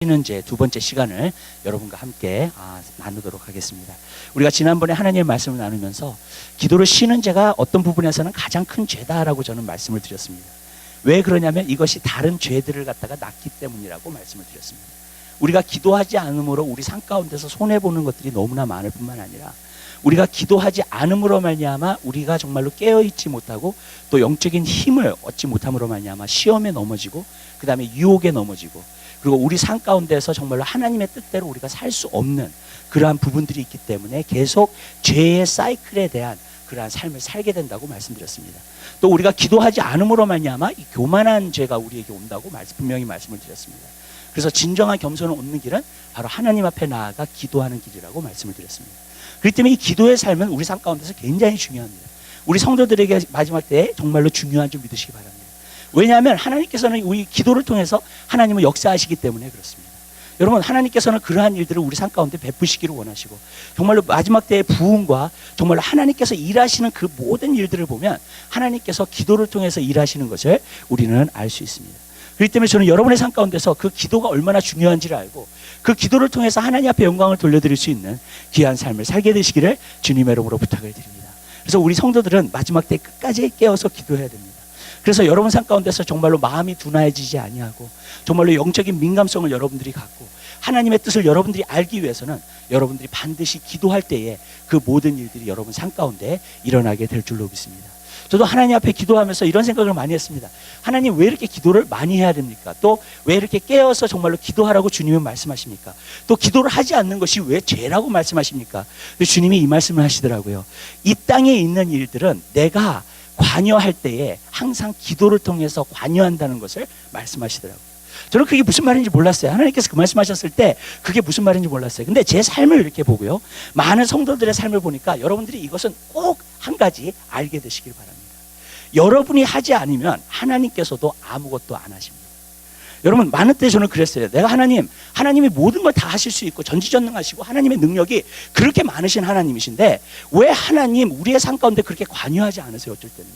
쉬는 죄 두 번째 시간을 여러분과 함께 나누도록 하겠습니다. 우리가 지난번에 하나님의 말씀을 나누면서 기도를 쉬는 죄가 어떤 부분에서는 가장 큰 죄다라고 저는 말씀을 드렸습니다. 왜 그러냐면 이것이 다른 죄들을 갖다가 낳기 때문이라고 말씀을 드렸습니다. 우리가 기도하지 않음으로 우리 삶 가운데서 손해보는 것들이 너무나 많을 뿐만 아니라 우리가 기도하지 않음으로 말미암아 우리가 정말로 깨어있지 못하고 또 영적인 힘을 얻지 못함으로 말미암아 시험에 넘어지고 그 다음에 유혹에 넘어지고 그리고 우리 삶 가운데서 정말로 하나님의 뜻대로 우리가 살 수 없는 그러한 부분들이 있기 때문에 계속 죄의 사이클에 대한 그러한 삶을 살게 된다고 말씀드렸습니다. 또 우리가 기도하지 않음으로 말미암아 이 교만한 죄가 우리에게 온다고 분명히 말씀을 드렸습니다. 그래서 진정한 겸손을 얻는 길은 바로 하나님 앞에 나아가 기도하는 길이라고 말씀을 드렸습니다. 그렇기 때문에 이 기도의 삶은 우리 삶 가운데서 굉장히 중요합니다. 우리 성도들에게 마지막 때에 정말로 중요한 줄 믿으시기 바랍니다. 왜냐하면 하나님께서는 우리 기도를 통해서 하나님은 역사하시기 때문에 그렇습니다. 여러분, 하나님께서는 그러한 일들을 우리 삶 가운데 베푸시기를 원하시고 정말로 마지막 때의 부흥과 정말로 하나님께서 일하시는 그 모든 일들을 보면 하나님께서 기도를 통해서 일하시는 것을 우리는 알 수 있습니다. 그렇기 때문에 저는 여러분의 삶 가운데서 그 기도가 얼마나 중요한지를 알고 그 기도를 통해서 하나님 앞에 영광을 돌려드릴 수 있는 귀한 삶을 살게 되시기를 주님의 이름으로 부탁을 드립니다. 그래서 우리 성도들은 마지막 때 끝까지 깨어서 기도해야 됩니다. 그래서 여러분 삶 가운데서 정말로 마음이 둔해지지 아니하고 정말로 영적인 민감성을 여러분들이 갖고 하나님의 뜻을 여러분들이 알기 위해서는 여러분들이 반드시 기도할 때에 그 모든 일들이 여러분 삶 가운데 일어나게 될 줄로 믿습니다. 저도 하나님 앞에 기도하면서 이런 생각을 많이 했습니다. 하나님, 왜 이렇게 기도를 많이 해야 됩니까? 또 왜 이렇게 깨어서 정말로 기도하라고 주님은 말씀하십니까? 또 기도를 하지 않는 것이 왜 죄라고 말씀하십니까? 주님이 이 말씀을 하시더라고요. 이 땅에 있는 일들은 내가 관여할 때에 항상 기도를 통해서 관여한다는 것을 말씀하시더라고요. 저는 그게 무슨 말인지 몰랐어요. 하나님께서 그 말씀하셨을 때 그게 무슨 말인지 몰랐어요. 근데 제 삶을 이렇게 보고요, 많은 성도들의 삶을 보니까 여러분들이 이것은 꼭 한 가지 알게 되시길 바랍니다. 여러분이 하지 않으면 하나님께서도 아무것도 안 하십니다. 여러분, 많은 때 저는 그랬어요. 내가 하나님이 모든 걸 다 하실 수 있고 전지전능하시고 하나님의 능력이 그렇게 많으신 하나님이신데 왜 하나님 우리의 삶 가운데 그렇게 관여하지 않으세요? 어쩔 때는요.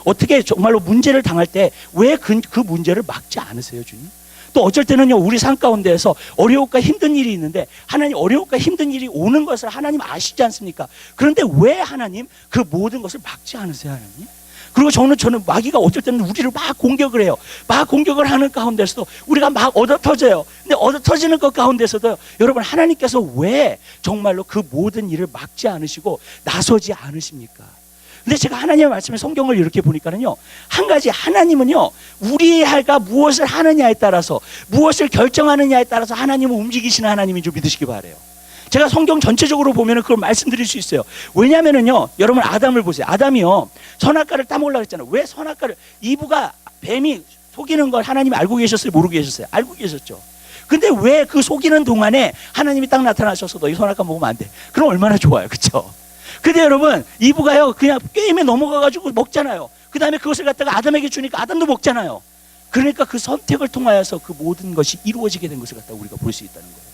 어떻게 정말로 문제를 당할 때 왜 그 문제를 막지 않으세요, 주님? 또 어쩔 때는요, 우리 삶 가운데에서 어려움과 힘든 일이 있는데 하나님, 어려움과 힘든 일이 오는 것을 하나님 아시지 않습니까? 그런데 왜 하나님 그 모든 것을 막지 않으세요, 하나님? 그리고 저는 마귀가 어쩔 때는 우리를 막 공격을 해요. 막 공격을 하는 가운데서도 우리가 막 얻어터져요. 근데 얻어터지는 것 가운데서도 여러분, 하나님께서 왜 정말로 그 모든 일을 막지 않으시고 나서지 않으십니까? 근데 제가 하나님의 말씀에 성경을 이렇게 보니까는요, 한 가지, 하나님은요, 우리가 무엇을 하느냐에 따라서, 무엇을 결정하느냐에 따라서 하나님은 움직이시는 하나님인 줄 믿으시기 바라요. 제가 성경 전체적으로 보면은 그걸 말씀드릴 수 있어요. 왜냐면은요, 여러분 아담을 보세요. 아담이요, 선악과를 따먹으려고 했잖아요. 왜 선악과를, 이브가 뱀이 속이는 걸 하나님이 알고 계셨어요? 모르고 계셨어요? 알고 계셨죠. 근데 왜 그 속이는 동안에 하나님이 딱 나타나셔서 너 이 선악과 먹으면 안 돼. 그럼 얼마나 좋아요. 그렇죠? 근데 여러분, 이브가요 그냥 게임에 넘어가가지고 먹잖아요. 그 다음에 그것을 갖다가 아담에게 주니까 아담도 먹잖아요. 그러니까 그 선택을 통하여서 그 모든 것이 이루어지게 된 것을 갖다가 우리가 볼 수 있다는 거예요.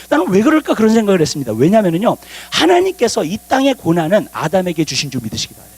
나는 왜 그럴까 그런 생각을 했습니다. 왜냐면은요, 하나님께서 이 땅의 고난은 아담에게 주신 줄 믿으시기 바라요.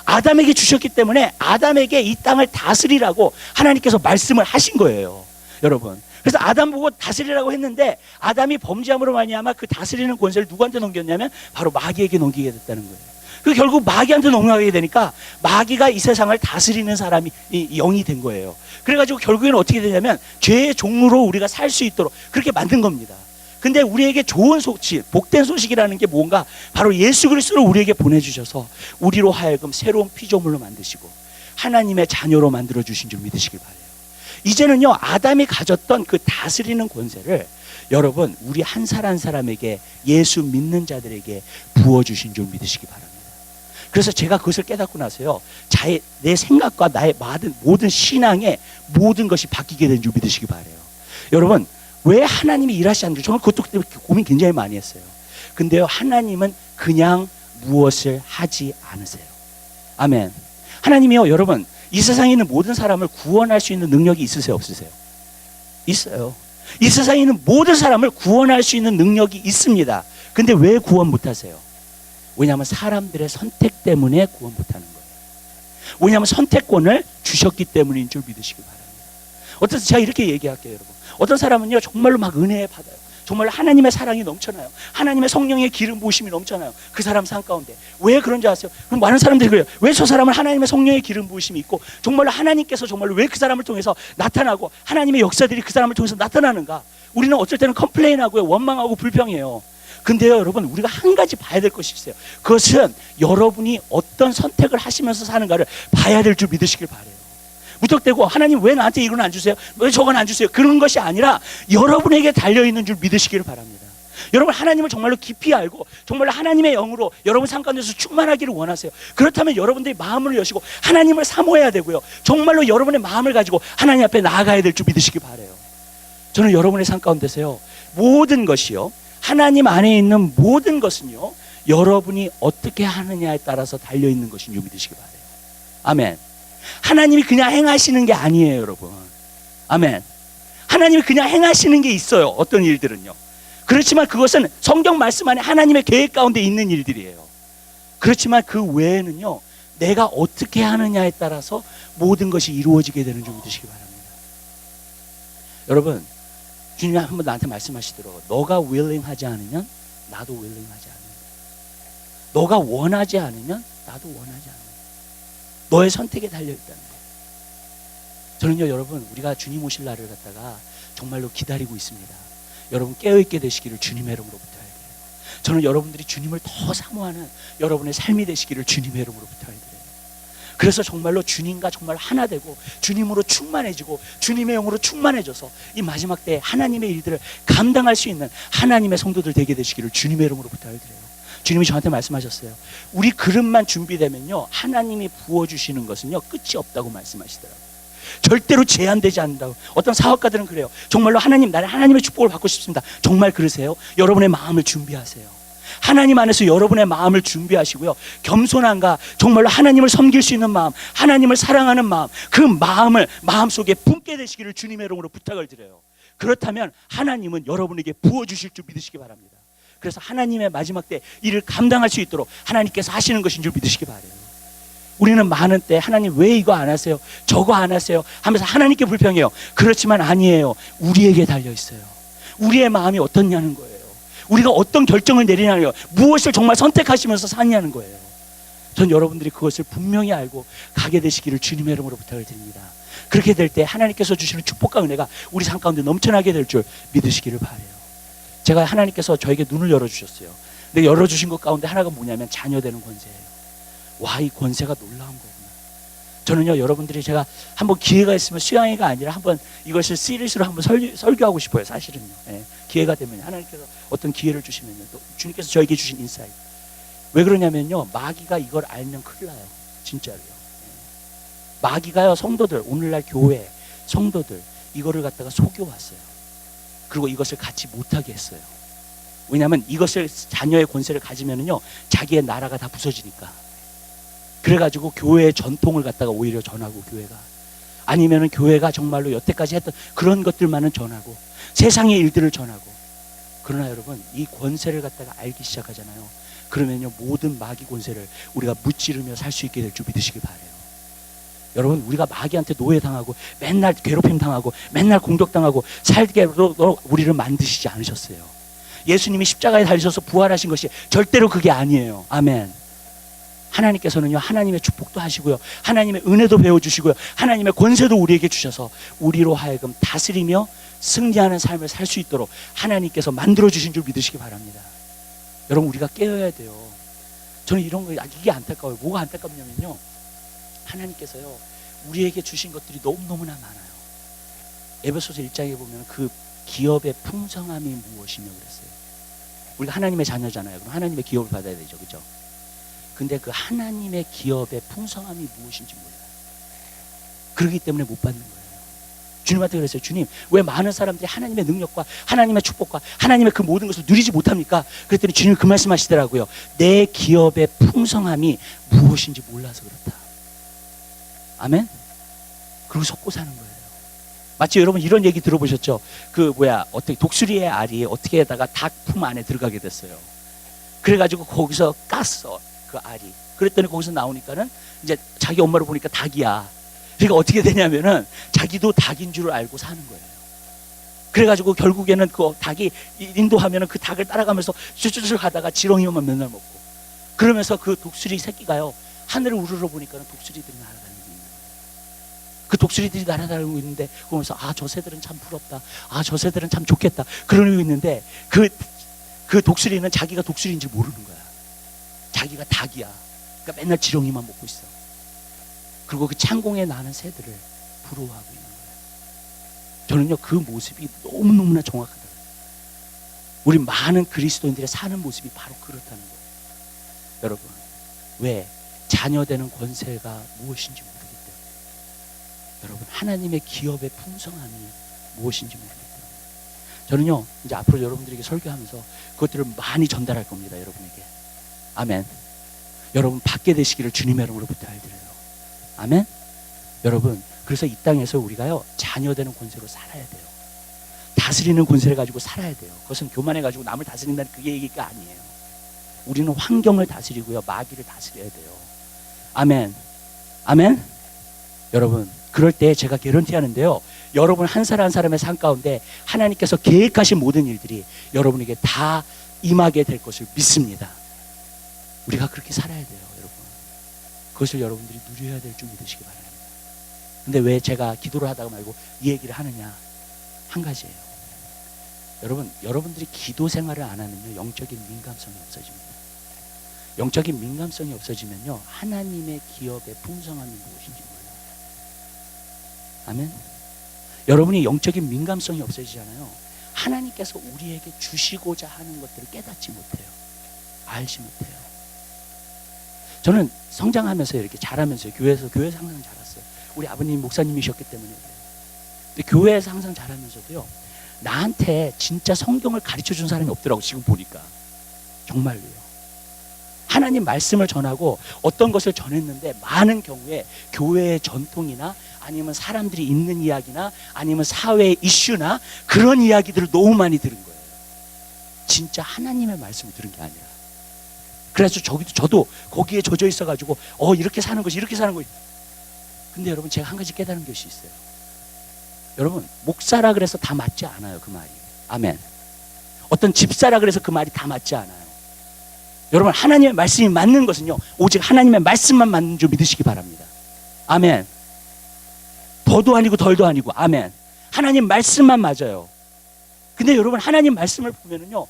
아담에게 주셨기 때문에 아담에게 이 땅을 다스리라고 하나님께서 말씀을 하신 거예요, 여러분. 그래서 아담 보고 다스리라고 했는데 아담이 범죄함으로 말미암아 그 다스리는 권세를 누구한테 넘겼냐면 바로 마귀에게 넘기게 됐다는 거예요. 그 결국 마귀한테 넘어가게 되니까 마귀가 이 세상을 다스리는 사람이 영이 된 거예요. 그래가지고 결국에는 어떻게 되냐면 죄의 종로로 우리가 살 수 있도록 그렇게 만든 겁니다. 근데 우리에게 좋은 소식, 복된 소식이라는 게 뭔가 바로 예수 그리스도를 우리에게 보내주셔서 우리로 하여금 새로운 피조물로 만드시고 하나님의 자녀로 만들어주신 줄 믿으시길 바라요. 이제는요, 아담이 가졌던 그 다스리는 권세를 여러분, 우리 한 살 한 사람에게, 예수 믿는 자들에게 부어주신 줄 믿으시기 바랍니다. 그래서 제가 그것을 깨닫고 나서요, 내 생각과 나의 모든 신앙의 모든 것이 바뀌게 된 줄 믿으시기 바라요. 여러분, 왜 하나님이 일하시지 않는지 정말 그것도 고민 굉장히 많이 했어요. 근데요, 하나님은 그냥 무엇을 하지 않으세요. 아멘. 하나님이요, 여러분, 이 세상에 있는 모든 사람을 구원할 수 있는 능력이 있으세요, 없으세요? 있어요. 이 세상에 있는 모든 사람을 구원할 수 있는 능력이 있습니다. 근데 왜 구원 못하세요? 왜냐하면 사람들의 선택 때문에 구원 못하는 거예요. 왜냐하면 선택권을 주셨기 때문인 줄 믿으시기 바랍니다. 어떤 제가 이렇게 얘기할게요, 여러분. 어떤 사람은요 정말로 막 은혜 받아요. 정말로 하나님의 사랑이 넘쳐나요. 하나님의 성령의 기름 부으심이 넘쳐나요. 그 사람 삶 가운데. 왜 그런지 아세요? 그럼 많은 사람들이 그래요. 왜 저 사람은 하나님의 성령의 기름 부으심이 있고 정말로 하나님께서 정말로 왜 그 사람을 통해서 나타나고 하나님의 역사들이 그 사람을 통해서 나타나는가? 우리는 어쩔 때는 컴플레인하고요, 원망하고 불평해요. 근데요 여러분, 우리가 한 가지 봐야 될 것이 있어요. 그것은 여러분이 어떤 선택을 하시면서 사는가를 봐야 될 줄 믿으시길 바라요. 무턱대고 하나님 왜 나한테 이건 안 주세요? 왜 저건 안 주세요? 그런 것이 아니라 여러분에게 달려있는 줄 믿으시기를 바랍니다. 여러분 하나님을 정말로 깊이 알고 정말로 하나님의 영으로 여러분 삶 가운데서 충만하기를 원하세요. 그렇다면 여러분들이 마음을 여시고 하나님을 사모해야 되고요, 정말로 여러분의 마음을 가지고 하나님 앞에 나아가야 될 줄 믿으시기 바라요. 저는 여러분의 삶 가운데서요 모든 것이요, 하나님 안에 있는 모든 것은요 여러분이 어떻게 하느냐에 따라서 달려있는 것인 줄 믿으시기 바라요. 아멘. 하나님이 그냥 행하시는 게 아니에요, 여러분. 아멘. 하나님이 그냥 행하시는 게 있어요, 어떤 일들은요. 그렇지만 그것은 성경 말씀 안에 하나님의 계획 가운데 있는 일들이에요. 그렇지만 그 외에는요 내가 어떻게 하느냐에 따라서 모든 것이 이루어지게 되는 줄 믿으시기 바랍니다. 여러분, 주님이 한번 나한테 말씀하시더라고요. 너가 willing 하지 않으면 나도 willing 하지 않는다. 너가 원하지 않으면 나도 원하지 않는다. 너의 선택에 달려있다는 거예요. 저는요 여러분, 우리가 주님 오실 날을 갖다가 정말로 기다리고 있습니다. 여러분 깨어있게 되시기를 주님의 이름으로 부탁드려요. 저는 여러분들이 주님을 더 사모하는 여러분의 삶이 되시기를 주님의 이름으로 부탁드려요. 그래서 정말로 주님과 정말 하나 되고 주님으로 충만해지고 주님의 영으로 충만해져서 이 마지막 때에 하나님의 일들을 감당할 수 있는 하나님의 성도들 되게 되시기를 주님의 이름으로 부탁드려요. 주님이 저한테 말씀하셨어요. 우리 그릇만 준비되면요 하나님이 부어주시는 것은요 끝이 없다고 말씀하시더라고요. 절대로 제한되지 않는다고. 어떤 사업가들은 그래요. 정말로 하나님, 나는 하나님의 축복을 받고 싶습니다. 정말 그러세요? 여러분의 마음을 준비하세요. 하나님 안에서 여러분의 마음을 준비하시고요, 겸손함과 정말로 하나님을 섬길 수 있는 마음, 하나님을 사랑하는 마음, 그 마음을 마음속에 품게 되시기를 주님의 이름으로 부탁을 드려요. 그렇다면 하나님은 여러분에게 부어주실 줄 믿으시기 바랍니다. 그래서 하나님의 마지막 때 일을 감당할 수 있도록 하나님께서 하시는 것인 줄 믿으시기 바라요. 우리는 많은 때 하나님 왜 이거 안 하세요? 저거 안 하세요? 하면서 하나님께 불평해요. 그렇지만 아니에요. 우리에게 달려있어요. 우리의 마음이 어떻냐는 거예요. 우리가 어떤 결정을 내리냐는 거예요. 무엇을 정말 선택하시면서 사냐는 거예요. 전 여러분들이 그것을 분명히 알고 가게 되시기를 주님의 이름으로 부탁을 드립니다. 그렇게 될 때 하나님께서 주시는 축복과 은혜가 우리 삶 가운데 넘쳐나게 될 줄 믿으시기를 바라요. 제가 하나님께서 저에게 눈을 열어주셨어요. 근데 열어주신 것 가운데 하나가 뭐냐면 자녀 되는 권세예요. 와, 이 권세가 놀라운 거구나. 저는요 여러분들이, 제가 한번 기회가 있으면 수양회가 아니라 한번 이것을 시리즈로 한번 설교하고 싶어요. 사실은요. 예, 기회가 되면 하나님께서 어떤 기회를 주시면요, 또 주님께서 저에게 주신 인사이트. 왜 그러냐면요 마귀가 이걸 알면 큰일 나요. 진짜로요. 예. 마귀가요 성도들, 오늘날 교회 성도들 이거를 갖다가 속여왔어요. 그리고 이것을 갖지 못하게 했어요. 왜냐하면 이것을, 자녀의 권세를 가지면은요 자기의 나라가 다 부서지니까. 그래가지고 교회의 전통을 갖다가 오히려 전하고, 교회가 아니면은 교회가 정말로 여태까지 했던 그런 것들만은 전하고 세상의 일들을 전하고. 그러나 여러분, 이 권세를 갖다가 알기 시작하잖아요. 그러면요 모든 마귀 권세를 우리가 무찌르며 살 수 있게 될 줄 믿으시길 바라요. 여러분, 우리가 마귀한테 노예당하고 맨날 괴롭힘 당하고 맨날 공격당하고 살게 우리를 만드시지 않으셨어요. 예수님이 십자가에 달리셔서 부활하신 것이 절대로 그게 아니에요. 아멘. 하나님께서는요 하나님의 축복도 하시고요, 하나님의 은혜도 배워주시고요, 하나님의 권세도 우리에게 주셔서 우리로 하여금 다스리며 승리하는 삶을 살 수 있도록 하나님께서 만들어주신 줄 믿으시기 바랍니다. 여러분, 우리가 깨어야 돼요. 저는 이런 거, 이게 안타까워요. 뭐가 안타깝냐면요, 하나님께서요 우리에게 주신 것들이 너무너무나 많아요. 에베소서 1장에 보면 그 기업의 풍성함이 무엇이며 그랬어요. 우리가 하나님의 자녀잖아요. 그럼 하나님의 기업을 받아야 되죠, 그죠? 근데 그 하나님의 기업의 풍성함이 무엇인지 몰라요. 그렇기 때문에 못 받는 거예요. 주님한테 그랬어요. 주님, 왜 많은 사람들이 하나님의 능력과 하나님의 축복과 하나님의 그 모든 것을 누리지 못합니까? 그랬더니 주님이 그 말씀하시더라고요. 내 기업의 풍성함이 무엇인지 몰라서 그렇다. 아멘? 그리고 속고 사는 거예요. 마치 여러분 이런 얘기 들어보셨죠? 어떻게 독수리의 알이 어떻게 하다가 닭 품 안에 들어가게 됐어요. 그래가지고 거기서 깠어, 그 알이. 그랬더니 거기서 나오니까는 이제 자기 엄마를 보니까 닭이야. 그러니까 어떻게 되냐면은 자기도 닭인 줄 알고 사는 거예요. 그래가지고 결국에는 그 닭이 인도하면은 그 닭을 따라가면서 쭈쭈쭈 하다가 지렁이만 맨날 먹고, 그러면서 그 독수리 새끼가요 하늘을 우러러 보니까는 독수리들이 날아다니고 있는 거예요. 그 독수리들이 날아다니고 있는데 그러면서 아, 저 새들은 참 부럽다. 아, 저 새들은 참 좋겠다. 그러고 있는데 그 독수리는 자기가 독수리인지 모르는 거야. 자기가 닭이야. 그러니까 맨날 지렁이만 먹고 있어. 그리고 그 창공에 나는 새들을 부러워하고 있는 거예요. 저는요 그 모습이 너무너무나 정확하다. 우리 많은 그리스도인들의 사는 모습이 바로 그렇다는 거예요. 여러분, 왜? 자녀되는 권세가 무엇인지 모르기 때문에. 여러분, 하나님의 기업의 풍성함이 무엇인지 모르기 때문에. 저는요 이제 앞으로 여러분들에게 설교하면서 그것들을 많이 전달할 겁니다. 여러분에게. 아멘. 여러분 받게 되시기를 주님의 이름으로 부탁드려요. 아멘. 여러분, 그래서 이 땅에서 우리가요 자녀되는 권세로 살아야 돼요. 다스리는 권세를 가지고 살아야 돼요. 그것은 교만해 가지고 남을 다스린다는 그 얘기가 아니에요. 우리는 환경을 다스리고요 마귀를 다스려야 돼요. 아멘. 아멘. 여러분, 그럴 때 제가 개런티 하는데요, 여러분 한 사람 한 사람의 삶 가운데 하나님께서 계획하신 모든 일들이 여러분에게 다 임하게 될 것을 믿습니다. 우리가 그렇게 살아야 돼요. 여러분, 그것을 여러분들이 누려야 될 줄 믿으시기 바랍니다. 근데 왜 제가 기도를 하다가 말고 이 얘기를 하느냐? 한 가지예요. 여러분들이 기도 생활을 안 하면요 영적인 민감성이 없어집니다. 영적인 민감성이 없어지면요 하나님의 기업의 풍성함이 무엇인지 몰라요. 아멘. 여러분이 영적인 민감성이 없어지잖아요. 하나님께서 우리에게 주시고자 하는 것들을 깨닫지 못해요. 알지 못해요. 저는 성장하면서 이렇게 자라면서 교회에서 항상 자랐어요. 우리 아버님 목사님이셨기 때문에 그래요. 근데 교회에서 항상 자라면서도요 나한테 진짜 성경을 가르쳐 준 사람이 없더라고. 지금 보니까 정말로요. 하나님 말씀을 전하고 어떤 것을 전했는데 많은 경우에 교회의 전통이나 아니면 사람들이 있는 이야기나 아니면 사회의 이슈나 그런 이야기들을 너무 많이 들은 거예요. 진짜 하나님의 말씀을 들은 게 아니라. 그래서 저도 거기에 젖어 있어가지고 이렇게 사는 것이 이렇게 사는 것이. 근데 여러분, 제가 한 가지 깨달은 것이 있어요. 여러분, 목사라 그래서 다 맞지 않아요. 그 말이. 아멘. 어떤 집사라 그래서 그 말이 다 맞지 않아요. 여러분, 하나님의 말씀이 맞는 것은요 오직 하나님의 말씀만 맞는 줄 믿으시기 바랍니다. 아멘. 더도 아니고 덜도 아니고. 아멘. 하나님 말씀만 맞아요. 근데 여러분, 하나님 말씀을 보면은요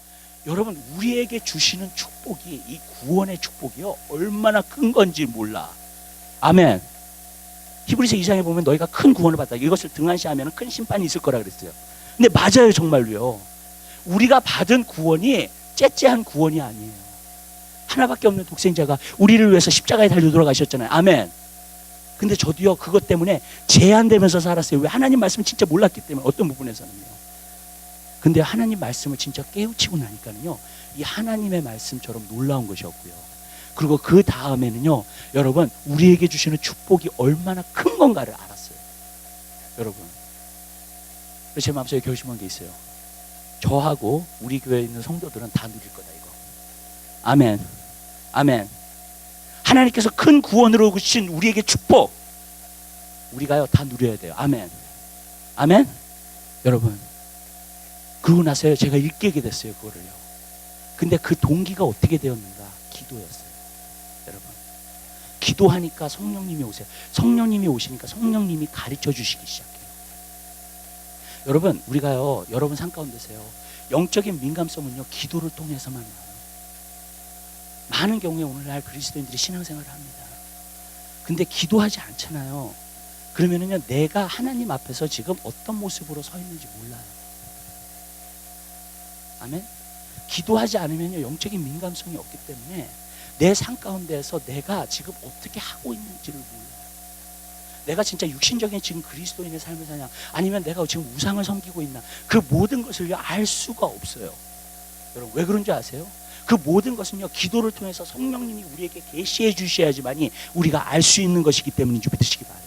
여러분, 우리에게 주시는 축복이, 이 구원의 축복이요 얼마나 큰 건지 몰라. 아멘. 히브리서 2장에 보면 너희가 큰 구원을 받다, 이것을 등한시하면 큰 심판이 있을 거라 그랬어요. 근데 맞아요. 정말로요. 우리가 받은 구원이 째째한 구원이 아니에요. 하나밖에 없는 독생자가 우리를 위해서 십자가에 달려 돌아가셨잖아요. 아멘. 근데 저도요 그것 때문에 제한되면서 살았어요. 왜? 하나님 말씀을 진짜 몰랐기 때문에. 어떤 부분에서는요. 근데 하나님 말씀을 진짜 깨우치고 나니까는요 이 하나님의 말씀처럼 놀라운 것이 없고요. 그리고 그 다음에는요 여러분, 우리에게 주시는 축복이 얼마나 큰 건가를 알았어요. 여러분, 그래서 제 마음속에 결심한 게 있어요. 저하고 우리 교회에 있는 성도들은 다 누릴 거다, 이거. 아멘. 아멘. 하나님께서 큰 구원으로 주신 우리에게 축복, 우리가요 다 누려야 돼요. 아멘. 아멘. 여러분, 그러고 나서요 제가 일깨게 됐어요. 그거를요. 근데 그 동기가 어떻게 되었는가? 기도였어요. 여러분, 기도하니까 성령님이 오세요. 성령님이 오시니까 성령님이 가르쳐 주시기 시작해요. 여러분, 우리가요 여러분 삶 가운데서요 영적인 민감성은요 기도를 통해서만 와요. 많은 경우에 오늘날 그리스도인들이 신앙생활을 합니다. 근데 기도하지 않잖아요. 그러면은요 내가 하나님 앞에서 지금 어떤 모습으로 서 있는지 몰라요. 아멘. 기도하지 않으면요 영적인 민감성이 없기 때문에 내 삶 가운데에서 내가 지금 어떻게 하고 있는지를 몰라요. 내가 진짜 육신적인 지금 그리스도인의 삶을 사냐, 아니면 내가 지금 우상을 섬기고 있나, 그 모든 것을요 알 수가 없어요. 여러분, 왜 그런지 아세요? 그 모든 것은요 기도를 통해서 성령님이 우리에게 계시해 주셔야지만이 우리가 알 수 있는 것이기 때문인 줄 믿으시기 바라요.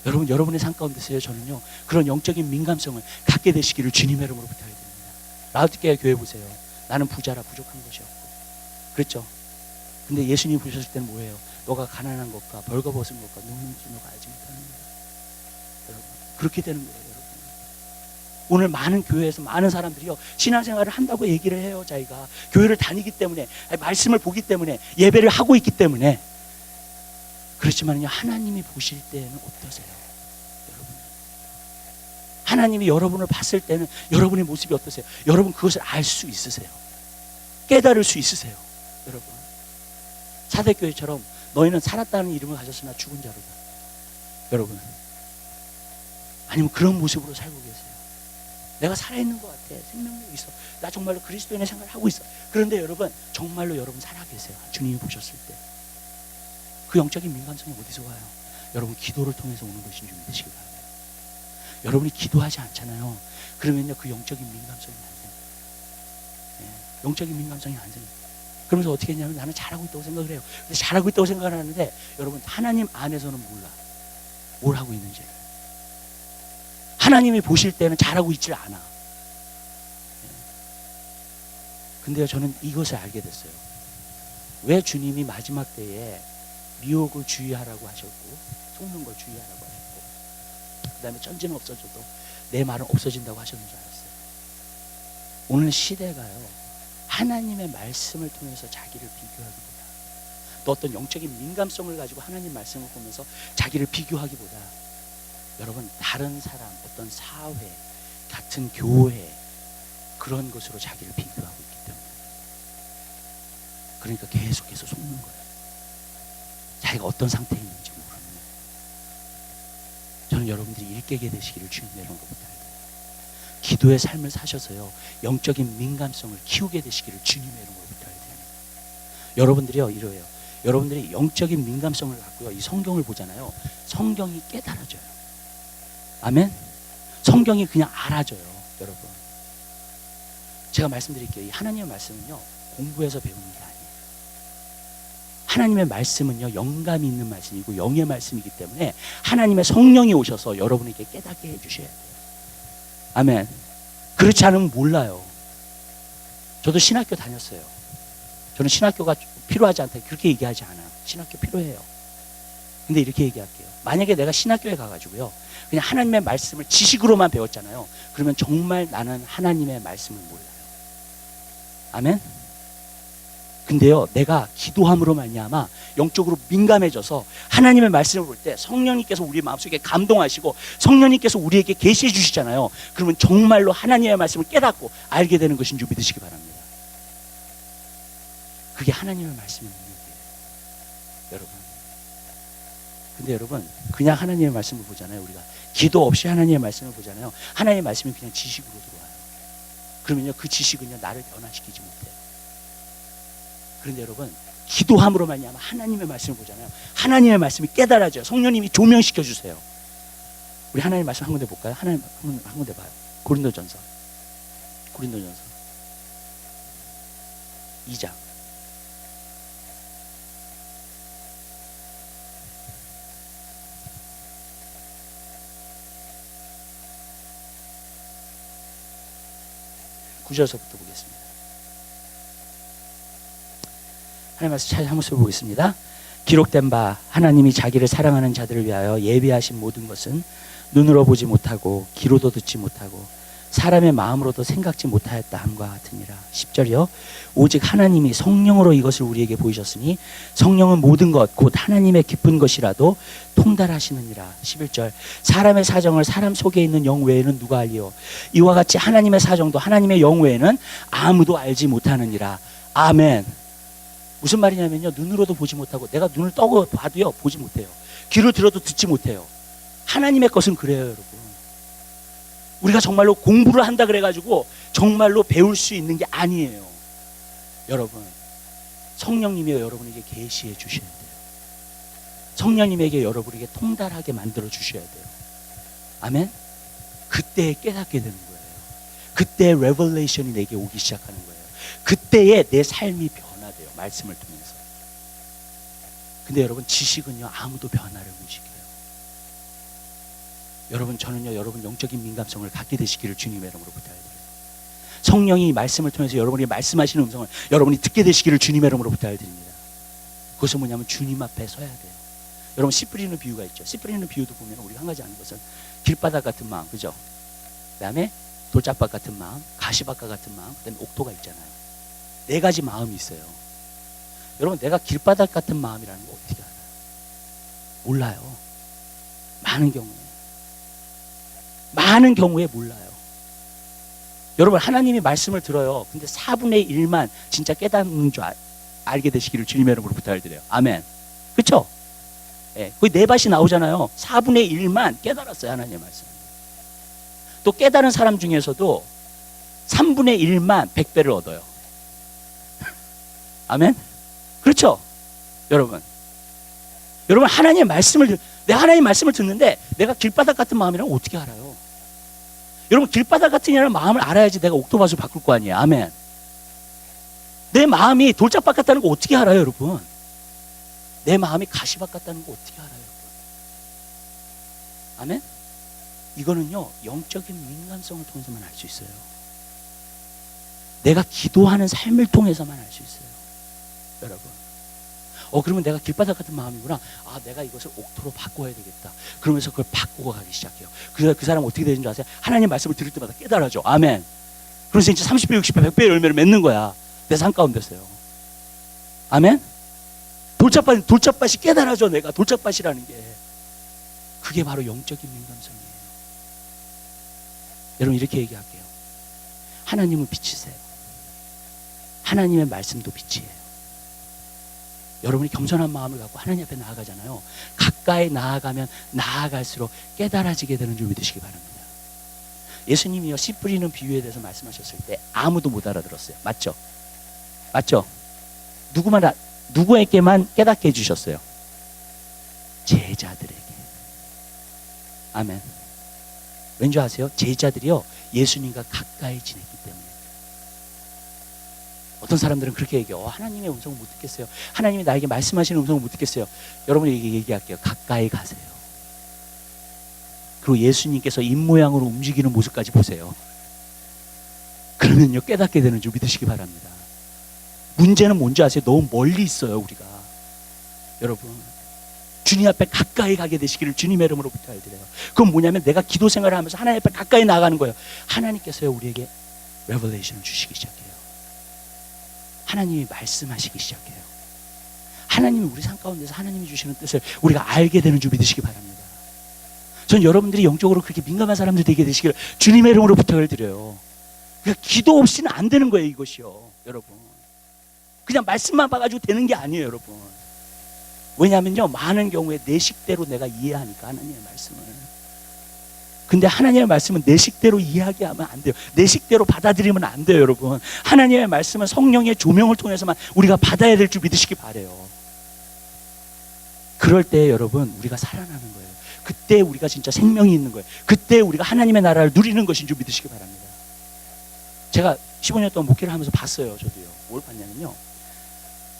여러분, 여러분의 삶 가운데서요 저는요 그런 영적인 민감성을 갖게 되시기를 주님의 이름으로 부탁드립니다. 라우디게아 교회 보세요. 나는 부자라 부족한 것이 없고, 그랬죠? 근데 예수님 보셨을 때는 뭐예요? 너가 가난한 것과 벌거벗은 것과 눈물을 너가 알지 못하는 거야. 여러분, 그렇게 되는 거예요, 여러분. 오늘 많은 교회에서 많은 사람들이요, 신앙생활을 한다고 얘기를 해요. 자기가 교회를 다니기 때문에, 말씀을 보기 때문에, 예배를 하고 있기 때문에. 그렇지만요, 하나님이 보실 때는 어떠세요? 여러분, 하나님이 여러분을 봤을 때는 여러분의 모습이 어떠세요? 여러분 그것을 알 수 있으세요? 깨달을 수 있으세요? 여러분, 사대교회처럼 너희는 살았다는 이름을 가졌으나 죽은 자로다. 여러분, 아니면 그런 모습으로 살고 계세요? 내가 살아있는 것 같아. 생명력이 있어. 나 정말로 그리스도인의 생활을 하고 있어. 그런데 여러분, 정말로 여러분 살아계세요? 주님이 보셨을 때. 그 영적인 민감성이 어디서 와요? 여러분 기도를 통해서 오는 것인 줄 믿으시기 바랍니다. 여러분이 기도하지 않잖아요. 그러면요, 그 영적인 민감성이 안 생겨요. 네, 영적인 민감성이 안 생겨요. 그러면서 어떻게 했냐면, 나는 잘하고 있다고 생각을 해요. 근데 잘하고 있다고 생각을 하는데, 여러분 하나님 안에서는 몰라. 뭘 하고 있는지를. 하나님이 보실 때는 잘하고 있질 않아. 근데요, 저는 이것을 알게 됐어요. 왜 주님이 마지막 때에 미혹을 주의하라고 하셨고, 속는 걸 주의하라고 하셨고, 그 다음에 천지는 없어져도 내 말은 없어진다고 하셨는 줄 알았어요. 오늘 시대가요, 하나님의 말씀을 통해서 자기를 비교하기보다, 또 어떤 영적인 민감성을 가지고 하나님 말씀을 보면서 자기를 비교하기보다, 여러분 다른 사람, 어떤 사회, 같은 교회, 그런 것으로 자기를 비교하고 있기 때문에, 그러니까 계속해서 속는 거예요. 자기가 어떤 상태에 있는지 모르는 거예요. 저는 여러분들이 일깨게 되시기를 주님의 이름으로 부탁드려요. 기도의 삶을 사셔서요, 영적인 민감성을 키우게 되시기를 주님의 이름으로 부탁드립니다. 여러분들이요, 이래요. 여러분들이 영적인 민감성을 갖고요, 이 성경을 보잖아요. 성경이 깨달아져요. 아멘? 성경이 그냥 알아져요, 여러분. 제가 말씀드릴게요. 이 하나님의 말씀은요, 공부해서 배우는 게 아니에요. 하나님의 말씀은요, 영감이 있는 말씀이고 영의 말씀이기 때문에 하나님의 성령이 오셔서 여러분에게 깨닫게 해주셔야 돼요. 아멘. 그렇지 않으면 몰라요. 저도 신학교 다녔어요. 저는 신학교가 필요하지 않다 그렇게 얘기하지 않아요. 신학교 필요해요. 근데 이렇게 얘기할게요. 만약에 내가 신학교에 가가지고요, 그냥 하나님의 말씀을 지식으로만 배웠잖아요. 그러면 정말 나는 하나님의 말씀을 몰라요. 아멘. 근데요, 내가 기도함으로 말미암아 영적으로 민감해져서 하나님의 말씀을 볼 때 성령님께서 우리 마음속에 감동하시고 성령님께서 우리에게 계시해 주시잖아요. 그러면 정말로 하나님의 말씀을 깨닫고 알게 되는 것인 줄 믿으시기 바랍니다. 그게 하나님의 말씀의 능력이에요, 여러분. 근데 여러분, 그냥 하나님의 말씀을 보잖아요. 우리가 기도 없이 하나님의 말씀을 보잖아요. 하나님의 말씀이 그냥 지식으로 들어와요. 그러면요, 그 지식은요, 나를 변화시키지 못해요. 그런데 여러분, 기도함으로 말미암아 하나님의 말씀을 보잖아요. 하나님의 말씀이 깨달아져요. 성령님이 조명시켜 주세요. 우리 하나님의 말씀 한 군데 볼까요? 하나님 한 군데 봐요. 고린도전서 2장. 구절서부터 보겠습니다. 하나님 말씀 잘 한번 보겠습니다. 기록된 바 하나님이 자기를 사랑하는 자들을 위하여 예비하신 모든 것은 눈으로 보지 못하고 귀로도 듣지 못하고 사람의 마음으로도 생각지 못하였다 함과 같으니라. 10절이요. 오직 하나님이 성령으로 이것을 우리에게 보이셨으니 성령은 모든 것 곧 하나님의 깊은 것이라도 통달하시느니라. 11절. 사람의 사정을 사람 속에 있는 영 외에는 누가 알리요. 이와 같이 하나님의 사정도 하나님의 영 외에는 아무도 알지 못하느니라. 아멘. 무슨 말이냐면요, 눈으로도 보지 못하고, 내가 눈을 떠고 봐도요 보지 못해요. 귀를 들어도 듣지 못해요. 하나님의 것은 그래요, 여러분. 우리가 정말로 공부를 한다 그래가지고 정말로 배울 수 있는 게 아니에요. 여러분, 성령님이 여러분에게 계시해 주셔야 돼요. 성령님에게 여러분에게 통달하게 만들어 주셔야 돼요. 아멘. 그때 깨닫게 되는 거예요. 그때 레벨레이션이 내게 오기 시작하는 거예요. 그때에 내 삶이 변화돼요, 말씀을 통해서. 근데 여러분, 지식은요 아무도 변화를 못 시켜요. 여러분, 저는요 여러분 영적인 민감성을 갖게 되시기를 주님의 이름으로 부탁드려요. 성령이 말씀을 통해서 여러분이 말씀하시는 음성을 여러분이 듣게 되시기를 주님의 이름으로 부탁드립니다. 그것은 뭐냐면 주님 앞에 서야 돼요. 여러분 씨 뿌리는 비유가 있죠. 씨 뿌리는 비유도 보면 우리가 한 가지 아는 것은 길바닥 같은 마음, 그죠? 그다음에 돌짝밭 같은 마음, 가시밭과 같은 마음, 그다음에 옥토가 있잖아요. 네 가지 마음이 있어요. 여러분 내가 길바닥 같은 마음이라는 거 어떻게 알아요? 몰라요. 많은 경우에 몰라요. 여러분 하나님이 말씀을 들어요. 근데 4분의 1만 진짜 깨닫는 줄 알게 되시기를 주님의 이름으로 부탁드려요. 아멘. 그렇죠? 예, 거기 네 밭이 나오잖아요. 4분의 1만 깨달았어요. 하나님의 말씀. 또 깨달은 사람 중에서도 3분의 1만 100배를 얻어요. 아멘. 그렇죠? 여러분 하나님의 말씀을 내가 하나님의 말씀을 듣는데 내가 길바닥 같은 마음이라면 어떻게 알아요? 여러분 길바닥 같은 이라는 마음을 알아야지 내가 옥토밭을 바꿀 거 아니에요. 아멘. 내 마음이 돌짝밭 같다는 거 어떻게 알아요, 여러분? 내 마음이 가시밭 같다는 거 어떻게 알아요, 여러분? 아멘. 이거는요 영적인 민감성을 통해서만 알 수 있어요. 내가 기도하는 삶을 통해서만 알 수 있어요, 여러분. 그러면 내가 길바닥 같은 마음이구나. 내가 이것을 옥토로 바꿔야 되겠다. 그러면서 그걸 바꾸고 가기 시작해요. 그 사람은 어떻게 되는 줄 아세요? 하나님 말씀을 들을 때마다 깨달아져. 아멘. 그래서 이제 30배, 60배, 100배의 열매를 맺는 거야. 내 삶 가운데서요. 아멘. 돌짝밭이 깨달아져. 내가 돌짝밭이라는 게 그게 바로 영적인 민감성이에요. 여러분 이렇게 얘기할게요. 하나님은 빛이세요. 하나님의 말씀도 빛이에요. 여러분이 겸손한 마음을 갖고 하나님 앞에 나아가잖아요. 가까이 나아가면 나아갈수록 깨달아지게 되는 줄 믿으시기 바랍니다. 예수님이요 씨 뿌리는 비유에 대해서 말씀하셨을 때 아무도 못 알아들었어요. 맞죠? 누구에게만 깨닫게 해주셨어요? 제자들에게. 아멘. 왠지 아세요? 제자들이요 예수님과 가까이 지냈기 때문에. 어떤 사람들은 그렇게 얘기해요. 하나님의 음성을 못 듣겠어요. 하나님이 나에게 말씀하시는 음성을 못 듣겠어요. 여러분에게 얘기할게요. 가까이 가세요. 그리고 예수님께서 입모양으로 움직이는 모습까지 보세요. 그러면요 깨닫게 되는 줄 믿으시기 바랍니다. 문제는 뭔지 아세요? 너무 멀리 있어요 우리가. 여러분 주님 앞에 가까이 가게 되시기를 주님의 이름으로 부탁드려요. 그건 뭐냐면 내가 기도 생활을 하면서 하나님 앞에 가까이 나가는 거예요. 하나님께서요 우리에게 레벨레이션을 주시기 시작해요. 하나님이 말씀하시기 시작해요. 하나님이 우리 삶 가운데서 하나님이 주시는 뜻을 우리가 알게 되는 줄 믿으시기 바랍니다. 전 여러분들이 영적으로 그렇게 민감한 사람들 되게 되시기를 주님의 이름으로 부탁을 드려요. 그러니까 기도 없이는 안 되는 거예요 이것이요. 여러분 그냥 말씀만 봐가지고 되는 게 아니에요 여러분. 왜냐하면요 많은 경우에 내 식대로 내가 이해하니까 하나님의 말씀을. 근데 하나님의 말씀은 내 식대로 이야기하면 안 돼요. 내 식대로 받아들이면 안 돼요 여러분. 하나님의 말씀은 성령의 조명을 통해서만 우리가 받아야 될 줄 믿으시기 바라요. 그럴 때 여러분 우리가 살아나는 거예요. 그때 우리가 진짜 생명이 있는 거예요. 그때 우리가 하나님의 나라를 누리는 것인 줄 믿으시기 바랍니다. 제가 15년 동안 목회를 하면서 봤어요. 저도요. 뭘 봤냐면요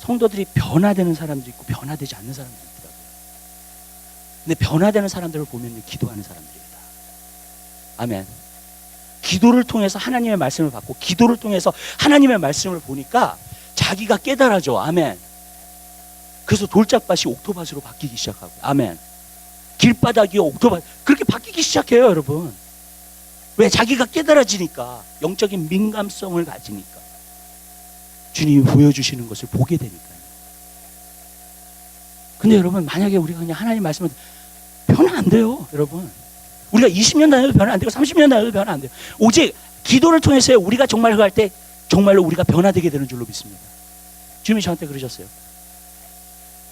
성도들이 변화되는 사람들이 있고 변화되지 않는 사람들이 있더라고요. 근데 변화되는 사람들을 보면 기도하는 사람들이에요. 아멘. 기도를 통해서 하나님의 말씀을 받고 기도를 통해서 하나님의 말씀을 보니까 자기가 깨달아져. 아멘. 그래서 돌짝밭이 옥토밭으로 바뀌기 시작하고 아멘. 길바닥이 옥토밭 그렇게 바뀌기 시작해요 여러분. 왜? 자기가 깨달아지니까. 영적인 민감성을 가지니까. 주님이 보여주시는 것을 보게 되니까요. 근데 여러분 만약에 우리가 그냥 하나님 말씀을 변화 안 돼요 여러분. 우리가 20년 다녀도 변화 안 되고 30년 다녀도 변화 안 돼요. 오직 기도를 통해서 우리가 정말 그거 할 때 정말로 우리가 변화되게 되는 줄로 믿습니다. 주님이 저한테 그러셨어요.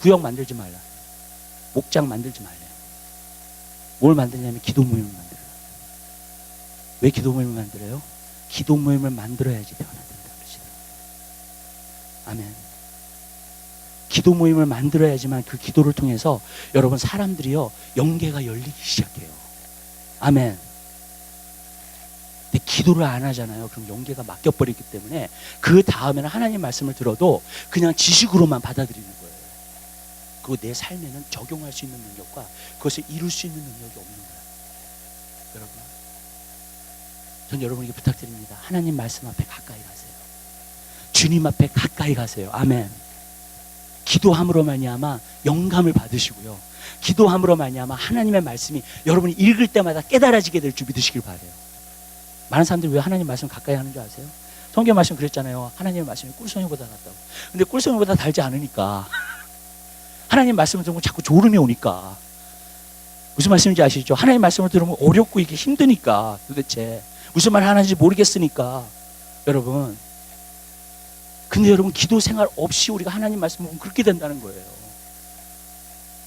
구역 만들지 말라. 목장 만들지 말래요. 뭘 만드냐면 기도 모임을 만들어요. 왜 기도 모임을 만들어요? 기도 모임을 만들어야지 변화된다 그러시더라고요. 아멘. 기도 모임을 만들어야지만 그 기도를 통해서 여러분 사람들이요 영계가 열리기 시작해요. 아멘. 근데 기도를 안 하잖아요. 그럼 영계가 막혀버리기 때문에 그 다음에는 하나님 말씀을 들어도 그냥 지식으로만 받아들이는 거예요. 그거 내 삶에는 적용할 수 있는 능력과 그것을 이룰 수 있는 능력이 없는 거예요. 여러분 전 여러분에게 부탁드립니다. 하나님 말씀 앞에 가까이 가세요. 주님 앞에 가까이 가세요. 아멘. 기도함으로 말미암아 영감을 받으시고요. 기도함으로 말미암아 하나님의 말씀이 여러분이 읽을 때마다 깨달아지게 될 줄 믿으시길 바라요. 많은 사람들이 왜 하나님 말씀 가까이 하는 줄 아세요? 성경 말씀 그랬잖아요. 하나님의 말씀이 꿀송이보다 낫다고. 근데 꿀송이보다 달지 않으니까 하나님 말씀을 들으면 자꾸 졸음이 오니까. 무슨 말씀인지 아시죠? 하나님 말씀을 들으면 어렵고 이게 힘드니까, 도대체 무슨 말 하는지 모르겠으니까. 여러분, 근데 여러분 기도 생활 없이 우리가 하나님 말씀 보면 그렇게 된다는 거예요.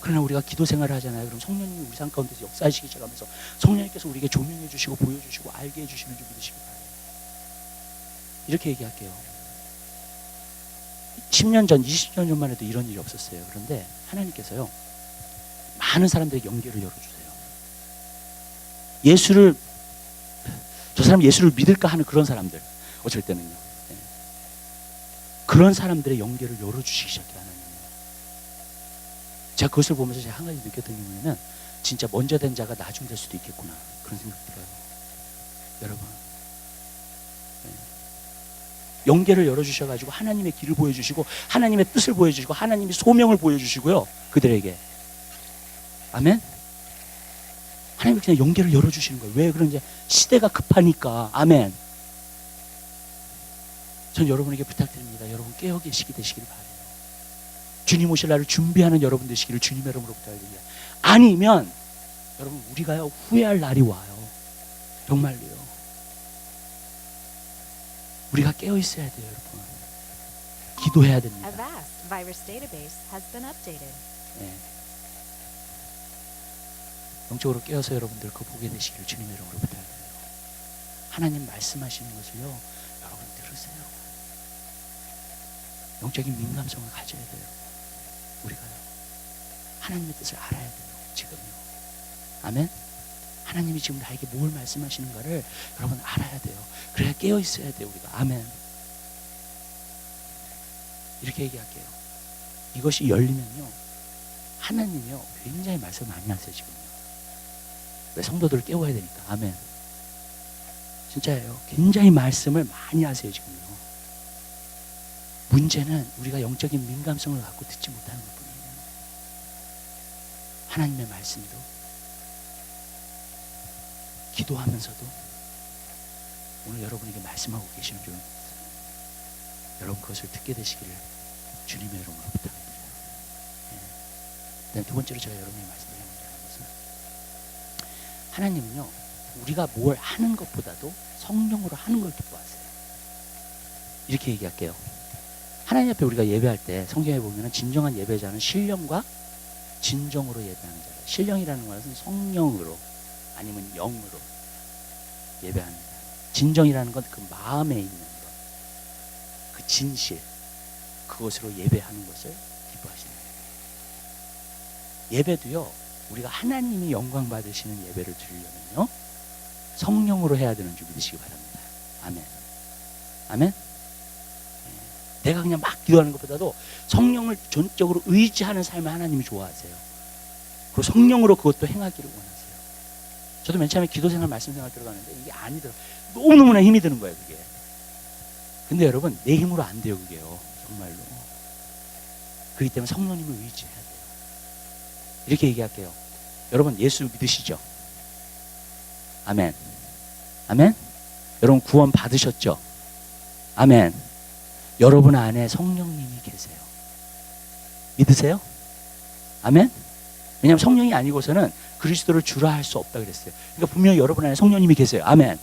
그러나 우리가 기도 생활을 하잖아요. 그럼 성령님이 우리 삶 가운데서 역사하시기 시작하면서 성령님께서 우리에게 조명해 주시고 보여주시고 알게 해주시는 줄 믿으시기 바라요. 이렇게 얘기할게요. 10년 전, 20년 전만 해도 이런 일이 없었어요. 그런데 하나님께서요, 많은 사람들에게 연결을 열어주세요. 저 사람 예수를 믿을까 하는 그런 사람들, 어쩔 때는요. 네. 그런 사람들의 연결을 열어주시기 시작해요, 하나님이. 제가 그것을 보면서 제가 한 가지 느꼈던 게 뭐냐면, 진짜 먼저 된 자가 나중 될 수도 있겠구나, 그런 생각 들어요. 여러분, 네. 연결을 열어주셔가지고 하나님의 길을 보여주시고 하나님의 뜻을 보여주시고 하나님의 소명을 보여주시고요, 그들에게. 아멘? 하나님이 그냥 연결을 열어주시는 거예요. 왜 그런지, 시대가 급하니까. 아멘. 전 여러분에게 부탁드립니다. 여러분 깨어 계시기 되시길 바라요. 주님 오실 날을 준비하는 여러분 되시기를 주님의 이름으로 부탁드립니다. 아니면 여러분, 우리가요 후회할 날이 와요. 정말로요. 우리가 깨어 있어야 돼요, 여러분. 기도해야 됩니다. A vast virus database has been updated. 네. 영적으로 깨어서 여러분들 그거 보게 되시기를 주님의 이름으로 부탁드려요. 하나님 말씀하시는 것을요, 여러분 들으세요. 영적인 민감성을 가져야 돼요. 우리가요, 하나님의 뜻을 알아야 돼요. 지금요. 아멘? 하나님이 지금 나에게 뭘 말씀하시는가를 여러분 알아야 돼요. 그래야 깨어 있어야 돼요, 우리가. 아멘. 이렇게 얘기할게요. 이것이 열리면요, 하나님이요 굉장히 말씀을 많이 하세요, 지금요. 왜? 성도들을 깨워야 되니까. 아멘. 진짜예요. 굉장히 말씀을 많이 하세요, 지금요. 문제는 우리가 영적인 민감성을 갖고 듣지 못하는 것 뿐이에요. 하나님의 말씀도 기도하면서도 오늘 여러분에게 말씀하고 계시는 줄 믿습니다. 여러분 그것을 듣게 되시기를 주님의 이름으로 부탁드려요. 네. 두 번째로 제가 여러분에게 말씀드리는 것은, 하나님은요 우리가 뭘 하는 것보다도 성령으로 하는 걸 기뻐하세요. 이렇게 얘기할게요. 하나님 앞에 우리가 예배할 때 성경에 보면 진정한 예배자는 신령과 진정으로 예배하는 자예요. 신령이라는 것은 성령으로 아니면 영으로 예배합니다. 진정이라는 건 그 마음에 있는 것, 그 진실, 그것으로 예배하는 것을 기뻐하시는 거예요. 예배도요, 우리가 하나님이 영광 받으시는 예배를 드리려면요 성령으로 해야 되는 줄 믿으시기 바랍니다. 아멘. 아멘. 내가 그냥 막 기도하는 것보다도 성령을 전적으로 의지하는 삶을 하나님이 좋아하세요. 그리고 성령으로 그것도 행하기를 원하세요. 저도 맨 처음에 기도생활, 말씀생활 들어가는데 이게 아니더라고요. 너무너무나 힘이 드는 거예요, 그게. 근데 여러분, 내 힘으로 안 돼요, 그게요. 정말로. 그렇기 때문에 성령님을 의지해야 돼요. 이렇게 얘기할게요. 여러분, 예수 믿으시죠? 아멘. 아멘? 여러분, 구원 받으셨죠? 아멘. 여러분 안에 성령님이 계세요. 믿으세요? 아멘? 왜냐하면 성령이 아니고서는 그리스도를 주라 할 수 없다 그랬어요. 그러니까 분명히 여러분 안에 성령님이 계세요. 아멘.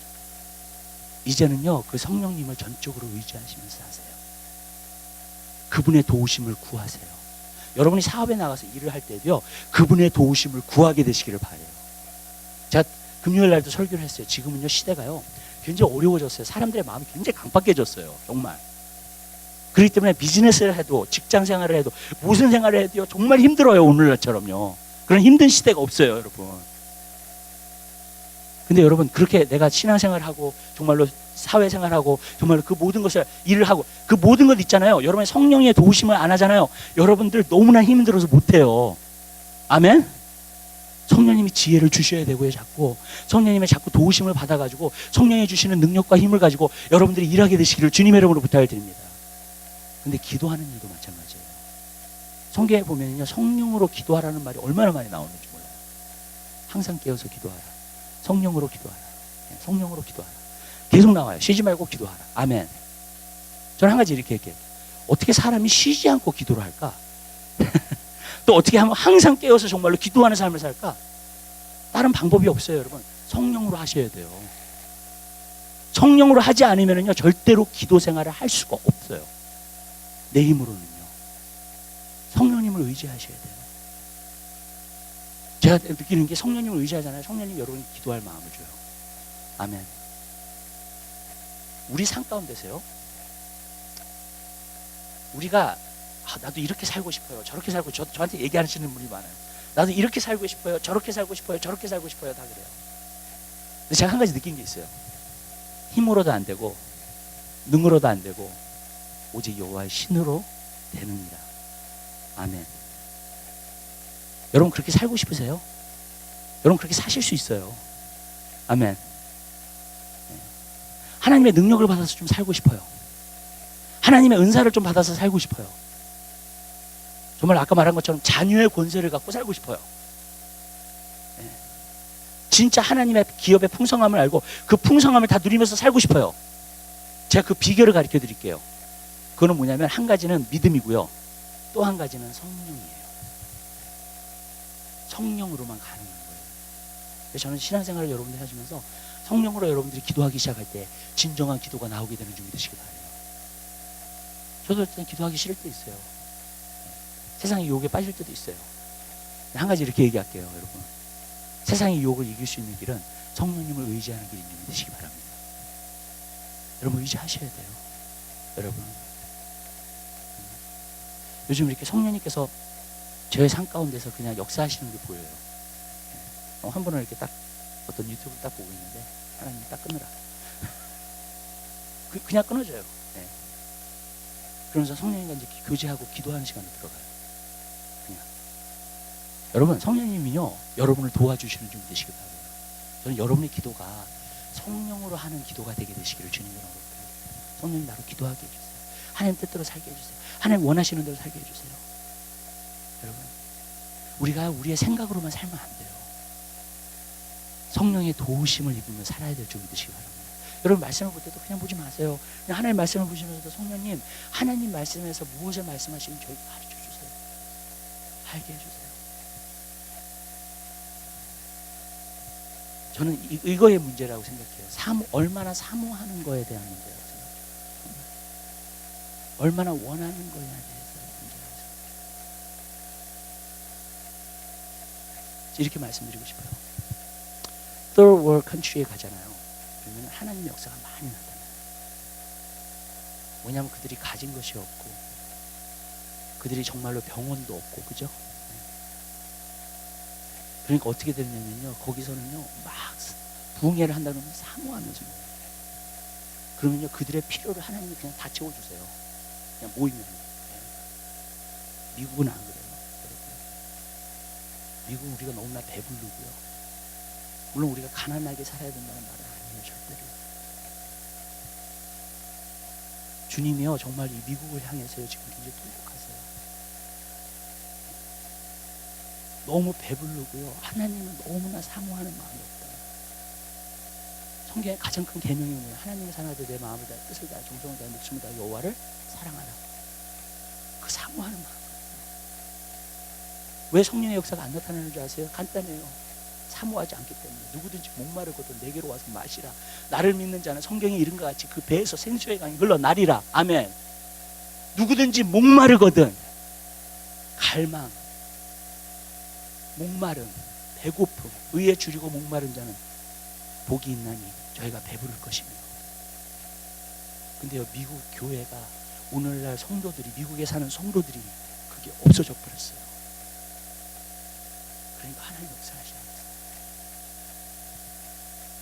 이제는요 그 성령님을 전적으로 의지하시면서 하세요. 그분의 도우심을 구하세요. 여러분이 사업에 나가서 일을 할 때도요 그분의 도우심을 구하게 되시기를 바라요. 제가 금요일 날도 설교를 했어요. 지금은요 시대가요 굉장히 어려워졌어요. 사람들의 마음이 굉장히 강박해졌어요. 정말. 그렇기 때문에 비즈니스를 해도 직장 생활을 해도 무슨 생활을 해도요 정말 힘들어요. 오늘날처럼요. 그런 힘든 시대가 없어요, 여러분. 근데 여러분 그렇게 내가 신앙생활을 하고 정말로 사회생활하고 정말로 그 모든 것을 일을 하고 그 모든 것 있잖아요. 여러분의 성령의 도우심을 안 하잖아요. 여러분들 너무나 힘들어서 못해요. 아멘? 성령님이 지혜를 주셔야 되고요. 자꾸 성령님의 자꾸 도우심을 받아가지고 성령이 주시는 능력과 힘을 가지고 여러분들이 일하게 되시기를 주님의 이름으로 부탁을 드립니다. 근데 기도하는 일도 마찬가지예요. 성경에 보면요, 성령으로 기도하라는 말이 얼마나 많이 나오는지 몰라요. 항상 깨어서 기도하라. 성령으로 기도하라. 성령으로 기도하라. 계속 나와요. 쉬지 말고 기도하라. 아멘. 저는 한 가지 이렇게 얘기해요. 어떻게 사람이 쉬지 않고 기도를 할까? 또 어떻게 하면 항상 깨어서 정말로 기도하는 삶을 살까? 다른 방법이 없어요, 여러분. 성령으로 하셔야 돼요. 성령으로 하지 않으면요, 절대로 기도 생활을 할 수가 없어요. 내 힘으로는요. 성령님을 의지하셔야 돼요. 제가 느끼는 게 성령님을 의지하잖아요. 성령님 여러분이 기도할 마음을 줘요. 아멘. 우리 삶 가운데서요, 우리가 나도 이렇게 살고 싶어요. 저렇게 살고, 저한테 얘기하시는 분이 많아요. 나도 이렇게 살고 싶어요. 저렇게 살고 싶어요. 저렇게 살고 싶어요. 다 그래요. 근데 제가 한 가지 느낀 게 있어요. 힘으로도 안 되고 능으로도 안 되고 오직 여호와의 신으로 되느니라. 아멘. 여러분 그렇게 살고 싶으세요? 여러분 그렇게 사실 수 있어요. 아멘. 하나님의 능력을 받아서 좀 살고 싶어요. 하나님의 은사를 좀 받아서 살고 싶어요. 정말 아까 말한 것처럼 자녀의 권세를 갖고 살고 싶어요. 진짜 하나님의 기업의 풍성함을 알고 그 풍성함을 다 누리면서 살고 싶어요. 제가 그 비결을 가르쳐 드릴게요. 그거는 뭐냐면 한 가지는 믿음이고요. 또 한 가지는 성령이에요. 성령으로만 가는 거예요. 그래서 저는 신앙생활을 여러분들이 하시면서 성령으로 여러분들이 기도하기 시작할 때 진정한 기도가 나오게 되는 준비 되시기 바라요. 저도 어쨌든 기도하기 싫을 때 있어요. 세상의 유혹에 빠질 때도 있어요. 한 가지 이렇게 얘기할게요, 여러분. 세상의 유혹을 이길 수 있는 길은 성령님을 의지하는 길인 준비 되시기 바랍니다. 여러분 의지하셔야 돼요. 여러분. 요즘 이렇게 성령님께서 제 삶 가운데서 그냥 역사하시는 게 보여요. 한 번은 이렇게 딱 어떤 유튜브를 딱 보고 있는데 하나님 딱 끊으라. 그냥 끊어져요. 네. 그러면서 성령님과 이제 교제하고 기도하는 시간에 들어가요. 그냥. 여러분 성령님이요 여러분을 도와주시는 준비 되시기 바랍니다. 저는 여러분의 기도가 성령으로 하는 기도가 되게 되시기를 주님으로 기도해요. 성령님 나로 기도하게 해주세요. 하나님 뜻대로 살게 해주세요. 하나님 원하시는 대로 살게 해주세요. 여러분 우리가 우리의 생각으로만 살면 안 돼요. 성령의 도우심을 입으며 살아야 될 줄 믿으시기 바랍니다. 여러분 말씀을 볼 때도 그냥 보지 마세요. 그냥 하나님 말씀을 보시면서도 성령님 하나님 말씀에서 무엇을 말씀하시는지 저희 가르쳐 주세요. 알게 해주세요. 저는 이거의 문제라고 생각해요. 얼마나 사모하는 거에 대한 문제라고 생각해요. 얼마나 원하는 거에 대해서 문제라고 생각해요. 이렇게 말씀드리고 싶어요. Third World Country에 가잖아요. 그러면 하나님의 역사가 많이 나타나요. 왜냐하면 그들이 가진 것이 없고 그들이 정말로 병원도 없고 그죠? 그러니까 어떻게 되냐면요 거기서는요 막 부흥회를 한다 그러면 사모하면서 모여요. 그러면요 그들의 필요를 하나님이 그냥 다 채워주세요. 그냥 모이면. 미국은 안 그래요. 미국은 우리가 너무나 배부르고요. 물론 우리가 가난하게 살아야 된다는 말은 아니에요. 절대로. 주님이요 정말 이 미국을 향해서요 지금 굉장히 통곡하세요. 너무 배부르고요. 하나님은 너무나 사모하는 마음이 없다. 성경의 가장 큰 계명이 뭐예요? 하나님을 사랑하되 내 마음을 다해 뜻을 다해 정성을 다해 목숨을 다해 여호와를 사랑하라. 그 사모하는 마음. 왜 성령의 역사가 안 나타나는 줄 아세요? 간단해요. 사모하지 않기 때문에. 누구든지 목마르거든 내게로 와서 마시라. 나를 믿는 자는 성경에 이른 것 같이 그 배에서 생수의 강이 흘러나리라. 아멘. 누구든지 목마르거든 갈망, 목마름, 배고픔, 의에 줄이고 목마른 자는 복이 있나니 저희가 배부를 것이며. 근데요 미국 교회가 오늘날 성도들이 미국에 사는 성도들이 그게 없어져 버렸어요. 그러니까 하나님 역사하셔야 돼요.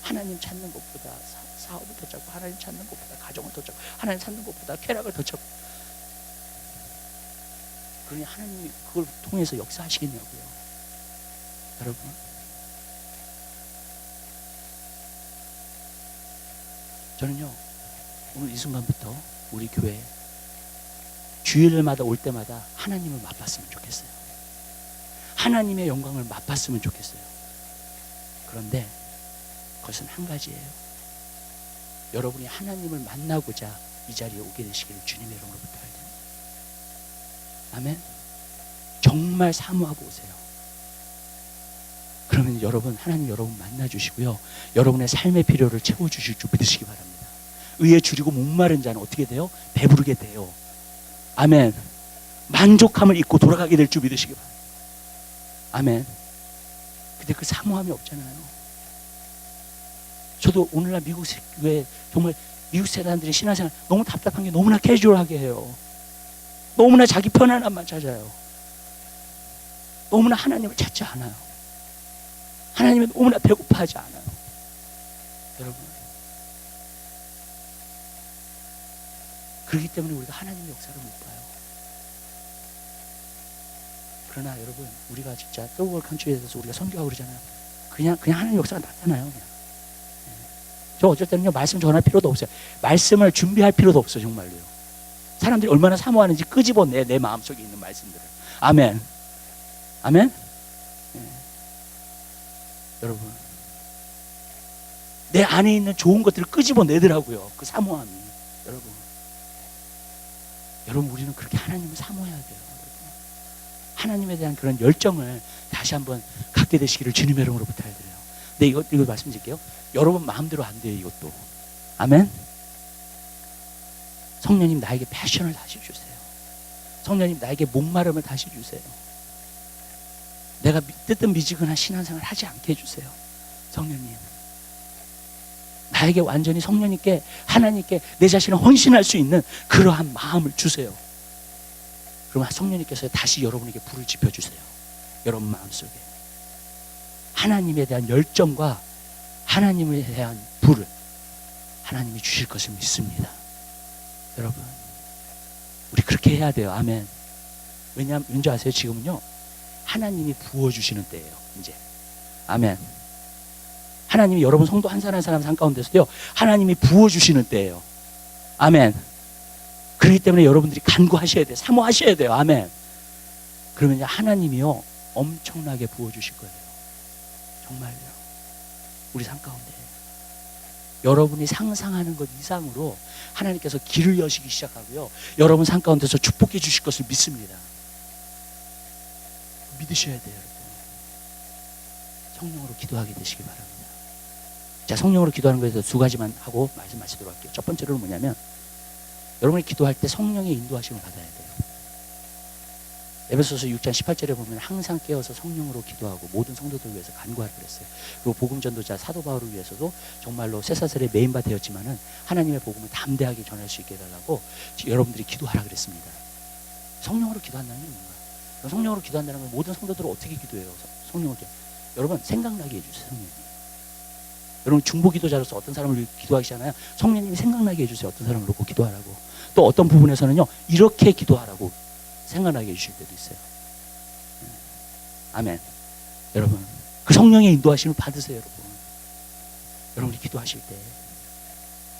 하나님 찾는 것보다 사업을 더 찾고 하나님 찾는 것보다 가정을 더 찾고 하나님 찾는 것보다 쾌락을 더 찾고. 그러니 하나님이 그걸 통해서 역사하시겠냐고요. 여러분 저는요 오늘 이 순간부터 우리 교회 주일마다 올 때마다 하나님을 맛봤으면 좋겠어요. 하나님의 영광을 맛봤으면 좋겠어요. 그런데 그것은 한 가지예요. 여러분이 하나님을 만나고자 이 자리에 오게 되시기를 주님의 이름으로 부탁드립니다. 아멘. 정말 사모하고 오세요. 그러면 여러분, 하나님 여러분 만나주시고요, 여러분의 삶의 필요를 채워주실 줄 믿으시기 바랍니다. 의에 줄이고 목마른 자는 어떻게 돼요? 배부르게 돼요. 아멘. 만족함을 잊고 돌아가게 될 줄 믿으시기 바랍니다. 아멘. 근데 그 사모함이 없잖아요. 저도 오늘날 미국 교회, 정말 미국 사람들이 신앙생활 너무 답답한 게 너무나 캐주얼하게 해요. 너무나 자기 편안함만 찾아요. 너무나 하나님을 찾지 않아요. 하나님은 너무나 배고파하지 않아요. 여러분, 그렇기 때문에 우리가 하나님의 역사를 못 봐요. 그러나 여러분, 우리가 진짜 더워월 칸츄리에 대해서 우리가 선교하고 그러잖아요. 그냥 하나님의 역사가 나타나요. 그냥. 저 어쩔 때는요, 말씀 전할 필요도 없어요. 말씀을 준비할 필요도 없어요. 정말로요. 사람들이 얼마나 사모하는지 끄집어내, 내 마음속에 있는 말씀들을. 아멘. 아멘. 여러분, 내 안에 있는 좋은 것들을 끄집어내더라고요. 그 사모함이. 여러분, 우리는 그렇게 하나님을 사모해야 돼요. 하나님에 대한 그런 열정을 다시 한번 갖게 되시기를 주님의 이름으로 부탁드려요. 근데 이거 말씀드릴게요. 여러분 마음대로 안 돼요, 이것도. 아멘. 성령님, 나에게 패션을 다시 주세요. 성령님, 나에게 목마름을 다시 주세요. 내가 뜨뜻미지근한 신앙생활을 하지 않게 해주세요. 성령님, 나에게 완전히 성령님께, 하나님께 내 자신을 헌신할 수 있는 그러한 마음을 주세요. 그럼 성령님께서 다시 여러분에게 불을 지펴주세요. 여러분 마음속에 하나님에 대한 열정과 하나님에 대한 불을 하나님이 주실 것을 믿습니다. 여러분, 우리 그렇게 해야 돼요. 아멘. 왜냐하면 왠지 아세요? 지금은요, 하나님이 부어주시는 때예요. 이제. 아멘. 하나님이 여러분 성도 한 사람 한 사람 산 가운데서도요, 하나님이 부어주시는 때예요. 아멘. 그렇기 때문에 여러분들이 간구하셔야 돼요. 사모하셔야 돼요. 아멘. 그러면 하나님이요, 엄청나게 부어주실 거예요. 정말요. 우리 삶 가운데 여러분이 상상하는 것 이상으로 하나님께서 길을 여시기 시작하고요, 여러분 삶 가운데서 축복해 주실 것을 믿습니다. 믿으셔야 돼요. 여러분. 성령으로 기도하게 되시기 바랍니다. 자, 성령으로 기도하는 것에 대해서 두 가지만 하고 말씀 마치도록 할게요. 첫 번째로는 뭐냐면, 여러분이 기도할 때 성령의 인도하심을 받아야 돼요. 에베소서 6장 18절에 보면 항상 깨어서 성령으로 기도하고 모든 성도들 위해서 간구하라 그랬어요. 그리고 복음 전도자 사도 바울을 위해서도 정말로 쇠사슬에 메인바 되었지만은 하나님의 복음을 담대하게 전할 수 있게 해달라고 여러분들이 기도하라 그랬습니다. 성령으로 기도한다는 게 뭔가? 성령으로 기도한다는 건 모든 성도들은 어떻게 기도해요? 성령으로 여러분 생각나게 해주세요. 성령님. 여러분 중보 기도자로서 어떤 사람을 기도하시잖아요. 성령님이 생각나게 해주세요. 어떤 사람을 놓고 기도하라고. 또 어떤 부분에서는요, 이렇게 기도하라고 생각나게 해주실 때도 있어요. 아멘. 여러분, 그 성령의 인도하심을 받으세요. 여러분, 여러분이 기도하실 때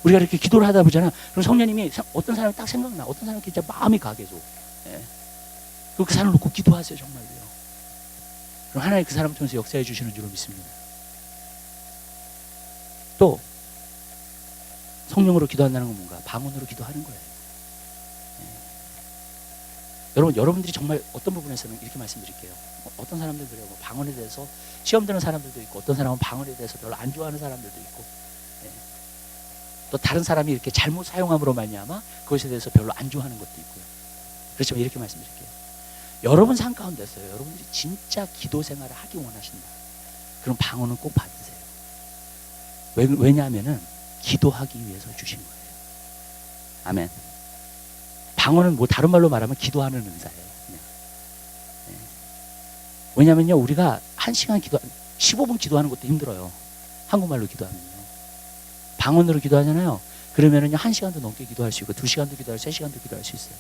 우리가 이렇게 기도를 하다 보잖아. 그럼 성령님이 어떤 사람이 딱 생각나, 어떤 사람이 진짜 마음이 가 계속. 그 사람을 놓고 기도하세요. 정말로요. 그럼 하나님 그 사람을 통해서 역사해 주시는 줄로 믿습니다. 또 성령으로 기도한다는 건 뭔가? 방언으로 기도하는 거예요. 여러분, 여러분들이 정말 어떤 부분에서는 이렇게 말씀드릴게요. 어떤 사람들 그래요. 뭐 방언에 대해서 시험 드는 사람들도 있고, 어떤 사람은 방언에 대해서 별로 안 좋아하는 사람들도 있고, 또 다른 사람이 이렇게 잘못 사용함으로 말미암아 그것에 대해서 별로 안 좋아하는 것도 있고요. 그렇지만 이렇게 말씀드릴게요. 여러분 삶 가운데서요, 여러분들이 진짜 기도 생활을 하기 원하신다. 그럼 방언은 꼭 받으세요. 왜냐하면은 기도하기 위해서 주신 거예요. 아멘. 방언은 뭐 다른 말로 말하면 기도하는 은사예요. 그냥. 왜냐면요, 우리가 1시간 15분 기도하는 것도 힘들어요. 한국말로 기도하면요. 방언으로 기도하잖아요. 그러면은요, 1시간도 넘게 기도할 수 있고, 2시간도 기도할 수, 3시간도 기도할 수 있어요.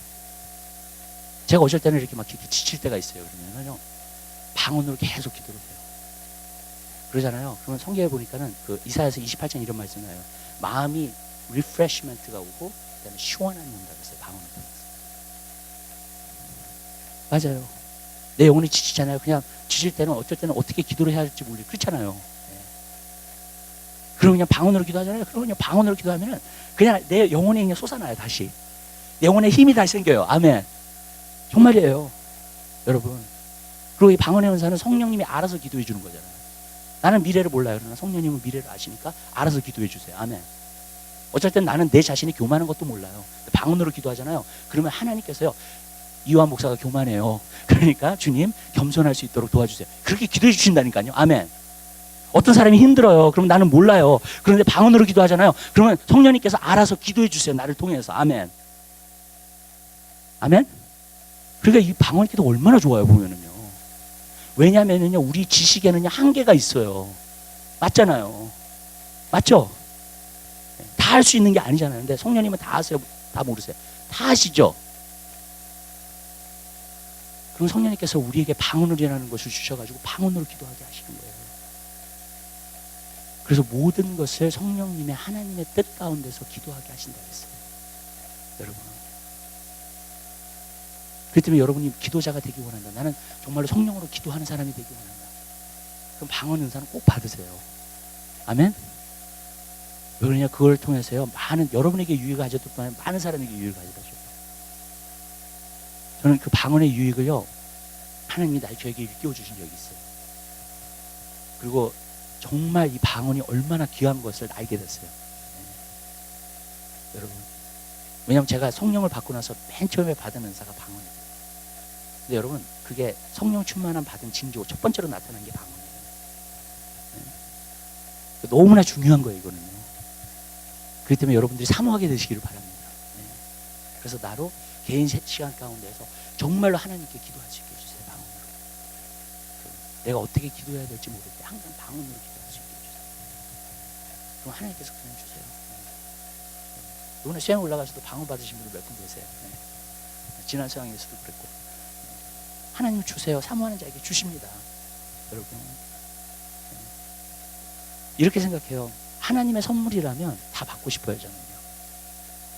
제가 어쩔 때는 이렇게 막 지칠 때가 있어요. 그러면은요, 방언으로 계속 기도를 해요. 그러잖아요. 그러면 성경에 보니까는 그 이사야서 28장 이런 말씀 나요. 마음이 리프레시먼트가 오고, 그다음에 시원함이 온다 그랬어요. 방언을 통해서. 맞아요. 내 영혼이 지치잖아요. 그냥 지칠 때는 어쩔 때는 어떻게 기도를 해야 할지 모르고 그렇잖아요. 예. 그럼 그냥 방언으로 기도하잖아요. 그럼 그냥 방언으로 기도하면은 그냥 내 영혼이 그냥 솟아나요. 다시 내 영혼에 힘이 다시 생겨요. 아멘. 정말이에요, 여러분. 그리고 이 방언의 은사는 성령님이 알아서 기도해 주는 거잖아요. 나는 미래를 몰라요. 그러나 성령님은 미래를 아시니까 알아서 기도해 주세요. 아멘. 어쩔 땐 나는 내 자신이 교만한 것도 몰라요. 방언으로 기도하잖아요. 그러면 하나님께서요, 이완 목사가 교만해요. 그러니까 주님 겸손할 수 있도록 도와주세요. 그렇게 기도해 주신다니까요. 아멘. 어떤 사람이 힘들어요. 그럼 나는 몰라요. 그런데 방언으로 기도하잖아요. 그러면 성령님께서 알아서 기도해 주세요. 나를 통해서. 아멘. 아멘. 그러니까 이 방언 기도 얼마나 좋아요, 보면은요. 왜냐면은요, 우리 지식에는 한계가 있어요. 맞잖아요. 맞죠? 다 할 수 있는 게 아니잖아요. 근데 성령님은 다 아세요? 다 모르세요? 다 아시죠? 그럼 성령님께서 우리에게 방언이라는 것을 주셔가지고 방언으로 기도하게 하시는 거예요. 그래서 모든 것을 성령님의 하나님의 뜻 가운데서 기도하게 하신다 했어요. 여러분. 그렇기 때문에 여러분이 기도자가 되기 원한다. 나는 정말로 성령으로 기도하는 사람이 되기 원한다. 그럼 방언 은사는 꼭 받으세요. 아멘? 왜 그러냐? 그걸 통해서요, 많은, 여러분에게 유익을 가져도 많은 사람에게 유익을 가져다 줘요. 저는 그 방언의 유익을요, 하나님이 저에게 일깨워 주신 적이 있어요. 그리고 정말 이 방언이 얼마나 귀한 것을 알게 됐어요. 네. 여러분. 왜냐하면 제가 성령을 받고 나서 맨 처음에 받은 은사가 방언이에요. 근데 여러분, 그게 성령 충만함 받은 징조, 첫 번째로 나타난 게 방언이에요. 네. 너무나 중요한 거예요, 이거는요. 그렇기 때문에 여러분들이 사모하게 되시기를 바랍니다. 네. 그래서 나로 개인 시간 가운데서 정말로 하나님께 기도할 수 있게 해주세요. 방언으로. 내가 어떻게 기도해야 될지 모를 때 항상 방언으로 기도할 수 있게 해주세요. 그럼 하나님께서 그냥 주세요. 네. 이번에 수양 올라가서도 방언 받으신 분들 몇 분 계세요. 네. 지난 수양에서도 그랬고. 하나님 주세요. 사모하는 자에게 주십니다. 여러분. 네. 이렇게 생각해요. 하나님의 선물이라면 다 받고 싶어요, 저는요.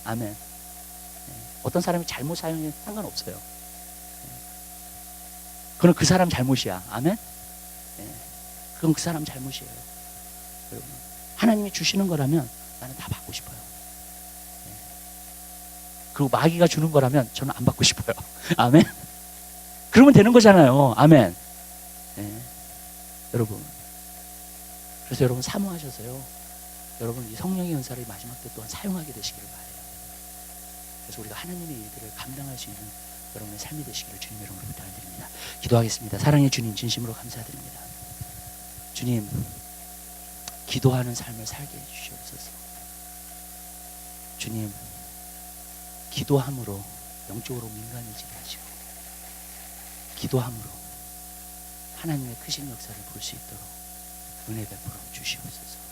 아멘. 네. 어떤 사람이 잘못 사용해도 상관없어요. 네. 그건 그 사람 잘못이야. 아멘. 네. 그건 그 사람 잘못이에요. 여러분. 하나님이 주시는 거라면 나는 다 받고 싶어요. 네. 그리고 마귀가 주는 거라면 저는 안 받고 싶어요. 아멘. 그러면 되는 거잖아요. 아멘. 네. 여러분. 그래서 여러분 사모하셔서요. 여러분 이 성령의 은사를 마지막 때 또한 사용하게 되시기를 바라요. 그래서 우리가 하나님의 일들을 감당할 수 있는 여러분의 삶이 되시기를 주님 이름으로 부탁드립니다. 기도하겠습니다. 사랑의 주님, 진심으로 감사드립니다. 주님, 기도하는 삶을 살게 해주시옵소서. 주님, 기도함으로 영적으로 민감해지게 하시고, 기도함으로 하나님의 크신 역사를 볼 수 있도록 은혜 베풀어 주시옵소서.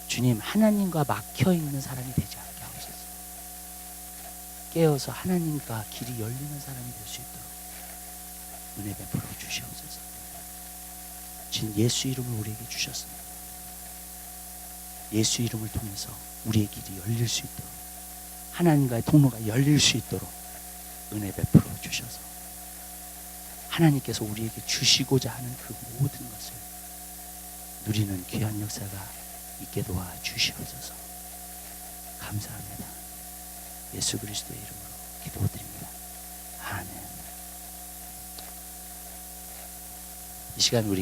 주님, 하나님과 막혀있는 사람이 되지 않게 하옵소서. 깨어서 하나님과 길이 열리는 사람이 될 수 있도록 은혜 베풀어 주시옵소서. 주님, 예수 이름을 우리에게 주셨습니다. 예수 이름을 통해서 우리의 길이 열릴 수 있도록, 하나님과의 통로가 열릴 수 있도록 은혜 베풀어 주셔서 하나님께서 우리에게 주시고자 하는 그 모든 것을 누리는 귀한 역사가 있게 도와 주시옵소서. 감사합니다. 예수 그리스도의 이름으로 기도드립니다. 아멘. 이 시간 우리